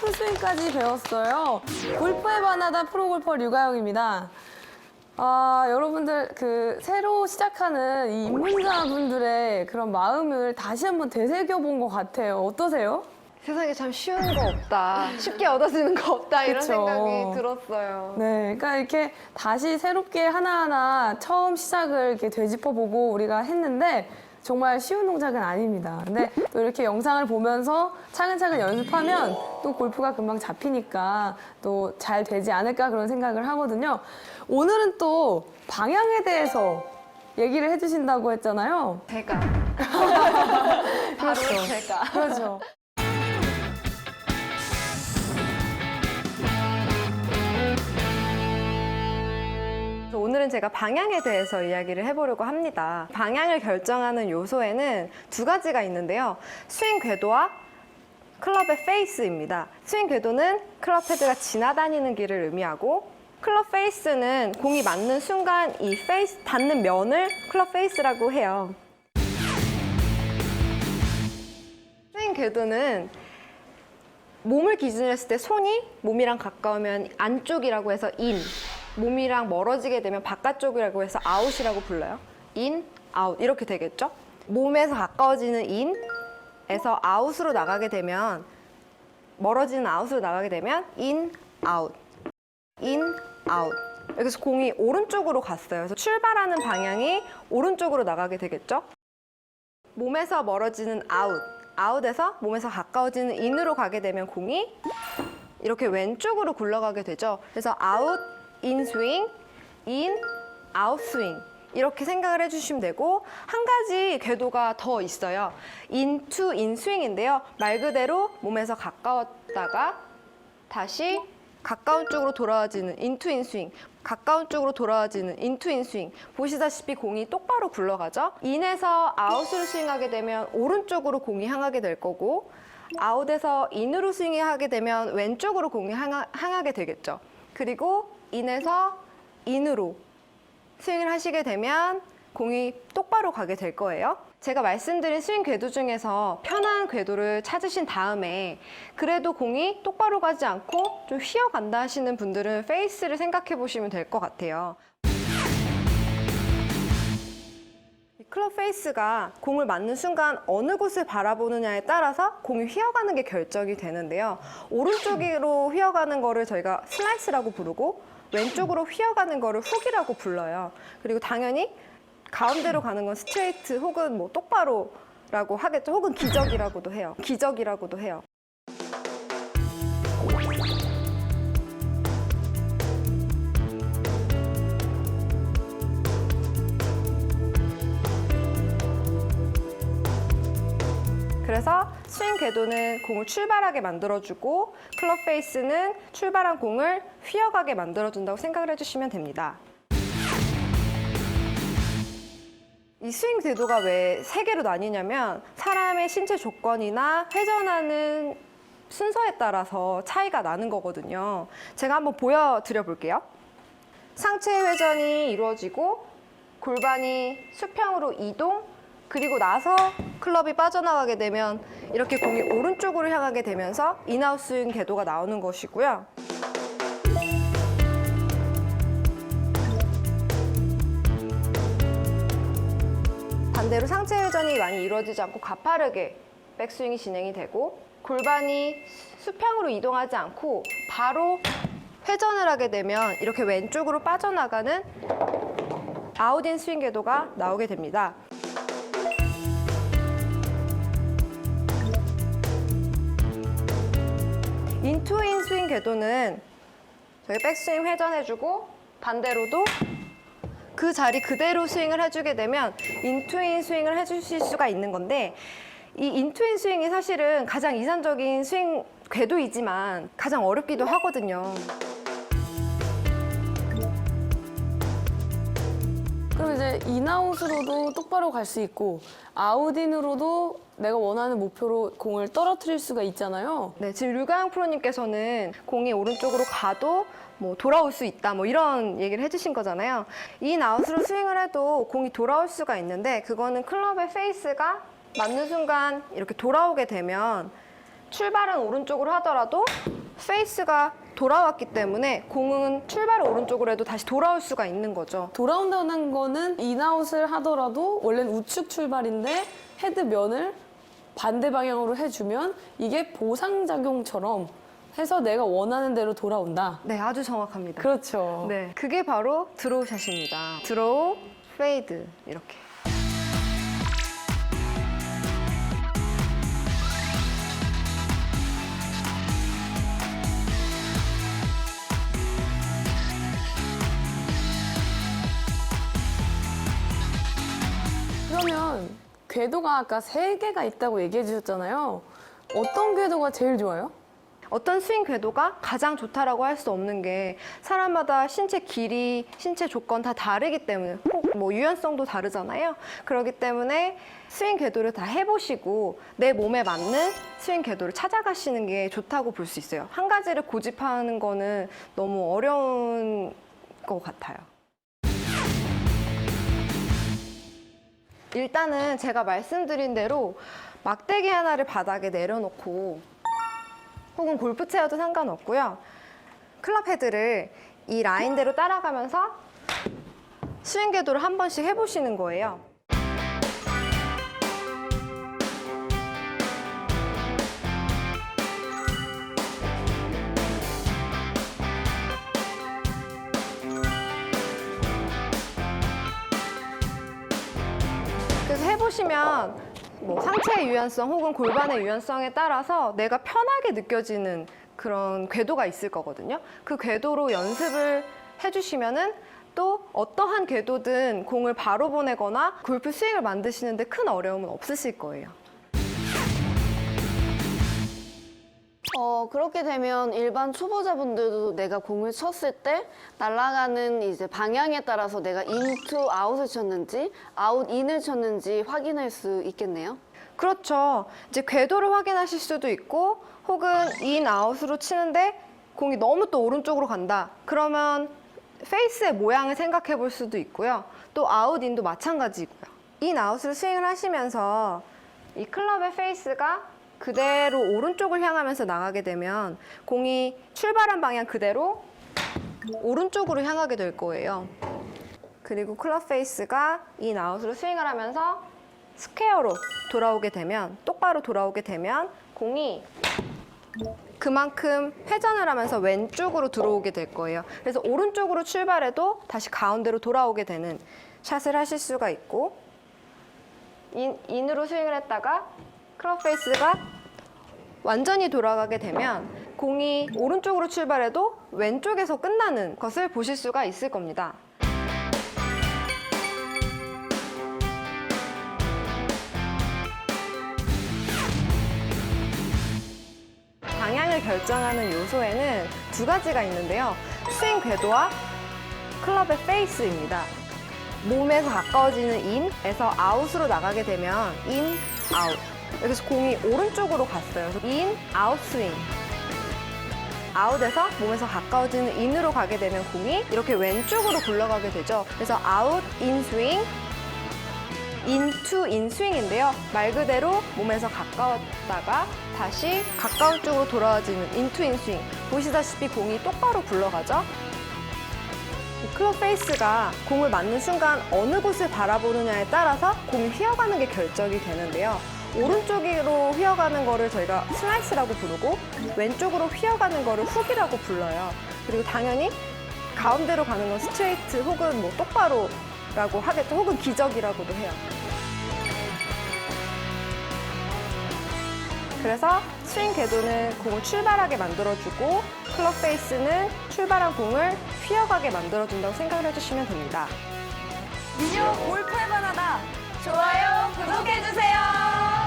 풀스윙까지 배웠어요. 골프에 반하다 프로골퍼 류가영입니다. 여러분들 새로 시작하는 이 입문자분들의 그런 마음을 다시 한번 되새겨본 것 같아요. 어떠세요? 세상에 참 쉬운 거 없다. 쉽게 얻어지는 거 없다. 이런 그쵸. 생각이 들었어요. 네, 그러니까 이렇게 다시 새롭게 하나하나 처음 시작을 이렇게 되짚어보고 우리가 했는데 정말 쉬운 동작은 아닙니다. 근데 또 이렇게 영상을 보면서 차근차근 연습하면 또 골프가 금방 잡히니까 또 잘 되지 않을까 그런 생각을 하거든요. 오늘은 또 방향에 대해서 얘기를 해주신다고 했잖아요. 제가. 바로 제가. 그렇죠. 오늘은 제가 방향에 대해서 이야기를 해보려고 합니다. 방향을 결정하는 요소에는 두 가지가 있는데요. 스윙 궤도와 클럽의 페이스입니다. 스윙 궤도는 클럽 헤드가 지나다니는 길을 의미하고 클럽 페이스는 공이 맞는 순간 이 페이스 닿는 면을 클럽 페이스라고 해요. 스윙 궤도는 몸을 기준으로 했을 때 손이 몸이랑 가까우면 안쪽이라고 해서 인, 몸이랑 멀어지게 되면 바깥쪽이라고 해서 아웃이라고 불러요. 인, 아웃 이렇게 되겠죠? 몸에서 가까워지는 인에서 아웃으로 나가게 되면 멀어지는 아웃으로 나가게 되면 인, 아웃, 인, 아웃. 여기서 공이 오른쪽으로 갔어요. 그래서 출발하는 방향이 오른쪽으로 나가게 되겠죠? 몸에서 멀어지는 아웃, 아웃에서 몸에서 가까워지는 인으로 가게 되면 공이 이렇게 왼쪽으로 굴러가게 되죠. 그래서 아웃, 인 스윙, 인, 아웃 스윙 이렇게 생각을 해주시면 되고 한 가지 궤도가 더 있어요. 인 투 인 스윙인데요. 말 그대로 몸에서 가까웠다가 다시 가까운 쪽으로 돌아와지는 인 투 인 스윙, 가까운 쪽으로 돌아와지는 인 투 인 스윙. 보시다시피 공이 똑바로 굴러가죠. 인에서 아웃으로 스윙하게 되면 오른쪽으로 공이 향하게 될 거고 아웃에서 인으로 스윙하게 되면 왼쪽으로 공이 향하게 되겠죠. 그리고 인에서 인으로 스윙을 하시게 되면 공이 똑바로 가게 될 거예요. 제가 말씀드린 스윙 궤도 중에서 편한 궤도를 찾으신 다음에 그래도 공이 똑바로 가지 않고 좀 휘어간다 하시는 분들은 페이스를 생각해 보시면 될 것 같아요. 클럽 페이스가 공을 맞는 순간 어느 곳을 바라보느냐에 따라서 공이 휘어가는 게 결정이 되는데요. 오른쪽으로 휘어가는 거를 저희가 슬라이스라고 부르고 왼쪽으로 휘어가는 거를 훅이라고 불러요. 그리고 당연히 가운데로 가는 건 스트레이트 혹은 뭐 똑바로라고 하겠죠. 혹은 기적이라고도 해요. 기적이라고도 해요. 그래서 스윙 궤도는 공을 출발하게 만들어주고 클럽 페이스는 출발한 공을 휘어가게 만들어준다고 생각을 해주시면 됩니다. 이 스윙 궤도가 왜 세 개로 나뉘냐면 사람의 신체 조건이나 회전하는 순서에 따라서 차이가 나는 거거든요. 제가 한번 보여드려 볼게요. 상체 회전이 이루어지고 골반이 수평으로 이동, 그리고 나서 클럽이 빠져나가게 되면 이렇게 공이 오른쪽으로 향하게 되면서 인아웃 스윙 궤도가 나오는 것이고요. 반대로 상체 회전이 많이 이루어지지 않고 가파르게 백스윙이 진행이 되고 골반이 수평으로 이동하지 않고 바로 회전을 하게 되면 이렇게 왼쪽으로 빠져나가는 아웃인 스윙 궤도가 나오게 됩니다. 인투인 스윙 궤도는 저희 백스윙 회전해주고 반대로도 그 자리 그대로 스윙을 해주게 되면 인투인 스윙을 해주실 수가 있는 건데 이 인투인 스윙이 사실은 가장 이상적인 스윙 궤도이지만 가장 어렵기도 하거든요. 그럼 이제 인아웃으로도 똑바로 갈 수 있고 아웃인으로도 내가 원하는 목표로 공을 떨어뜨릴 수가 있잖아요. 네, 지금 류가영 프로님께서는 공이 오른쪽으로 가도 뭐 돌아올 수 있다 뭐 이런 얘기를 해주신 거잖아요. 인아웃으로 스윙을 해도 공이 돌아올 수가 있는데 그거는 클럽의 페이스가 맞는 순간 이렇게 돌아오게 되면 출발은 오른쪽으로 하더라도 페이스가 돌아왔기 때문에 공은 출발을 오른쪽으로 해도 다시 돌아올 수가 있는 거죠. 돌아온다는 거는 인아웃을 하더라도 원래는 우측 출발인데 헤드면을 반대 방향으로 해주면 이게 보상작용처럼 해서 내가 원하는 대로 돌아온다. 네, 아주 정확합니다. 그렇죠. 네, 그게 바로 드로우 샷입니다. 드로우, 페이드 이렇게. 그러면 궤도가 아까 3개가 있다고 얘기해 주셨잖아요. 어떤 궤도가 제일 좋아요? 어떤 스윙 궤도가 가장 좋다라고 할 수 없는 게 사람마다 신체 길이, 신체 조건 다 다르기 때문에 혹 뭐 유연성도 다르잖아요. 그렇기 때문에 스윙 궤도를 다 해보시고 내 몸에 맞는 스윙 궤도를 찾아가시는 게 좋다고 볼 수 있어요. 한 가지를 고집하는 거는 너무 어려운 것 같아요. 일단은 제가 말씀드린 대로 막대기 하나를 바닥에 내려놓고 혹은 골프 채여도 상관없고요. 클럽 헤드를 이 라인대로 따라가면서 스윙 궤도를 한 번씩 해보시는 거예요. 그래서 해보시면 뭐 상체의 유연성 혹은 골반의 유연성에 따라서 내가 편하게 느껴지는 그런 궤도가 있을 거거든요. 그 궤도로 연습을 해주시면은 또 어떠한 궤도든 공을 바로 보내거나 골프 스윙을 만드시는데 큰 어려움은 없으실 거예요. 그렇게 되면 일반 초보자분들도 내가 공을 쳤을 때 날아가는 이제 방향에 따라서 내가 인투 아웃을 쳤는지 아웃 인을 쳤는지 확인할 수 있겠네요. 그렇죠. 이제 궤도를 확인하실 수도 있고 혹은 인 아웃으로 치는데 공이 너무 또 오른쪽으로 간다. 그러면 페이스의 모양을 생각해 볼 수도 있고요. 또 아웃 인도 마찬가지고요. 인 아웃으로 스윙을 하시면서 이 클럽의 페이스가 그대로 오른쪽을 향하면서 나가게 되면 공이 출발한 방향 그대로 오른쪽으로 향하게 될 거예요. 그리고 클럽 페이스가 인 아웃으로 스윙을 하면서 스퀘어로 돌아오게 되면, 똑바로 돌아오게 되면 공이 그만큼 회전을 하면서 왼쪽으로 들어오게 될 거예요. 그래서 오른쪽으로 출발해도 다시 가운데로 돌아오게 되는 샷을 하실 수가 있고, 인으로 스윙을 했다가 클럽 페이스가 완전히 돌아가게 되면 공이 오른쪽으로 출발해도 왼쪽에서 끝나는 것을 보실 수가 있을 겁니다. 방향을 결정하는 요소에는 두 가지가 있는데요. 스윙 궤도와 클럽의 페이스입니다. 몸에서 가까워지는 인에서 아웃으로 나가게 되면 인, 아웃. 여기서 공이 오른쪽으로 갔어요. 그래서 인, 아웃 스윙. 아웃에서 몸에서 가까워지는 인으로 가게 되면 공이 이렇게 왼쪽으로 굴러가게 되죠. 그래서 아웃, 인 스윙, 인투, 인 스윙인데요. 말 그대로 몸에서 가까웠다가 다시 가까운 쪽으로 돌아와지는 인투, 인 스윙. 보시다시피 공이 똑바로 굴러가죠. 이 클럽 페이스가 공을 맞는 순간 어느 곳을 바라보느냐에 따라서 공이 휘어가는 게 결정이 되는데요. 오른쪽으로 휘어가는 거를 저희가 슬라이스라고 부르고 왼쪽으로 휘어가는 거를 훅이라고 불러요. 그리고 당연히 가운데로 가는 건 스트레이트 혹은 뭐 똑바로라고 하겠죠. 혹은 기적이라고도 해요. 그래서 스윙 궤도는 공을 출발하게 만들어주고 클럽 페이스는 출발한 공을 휘어가게 만들어준다고 생각을 해주시면 됩니다. 미디어 골프의 바나다. 좋아요, 구독해주세요.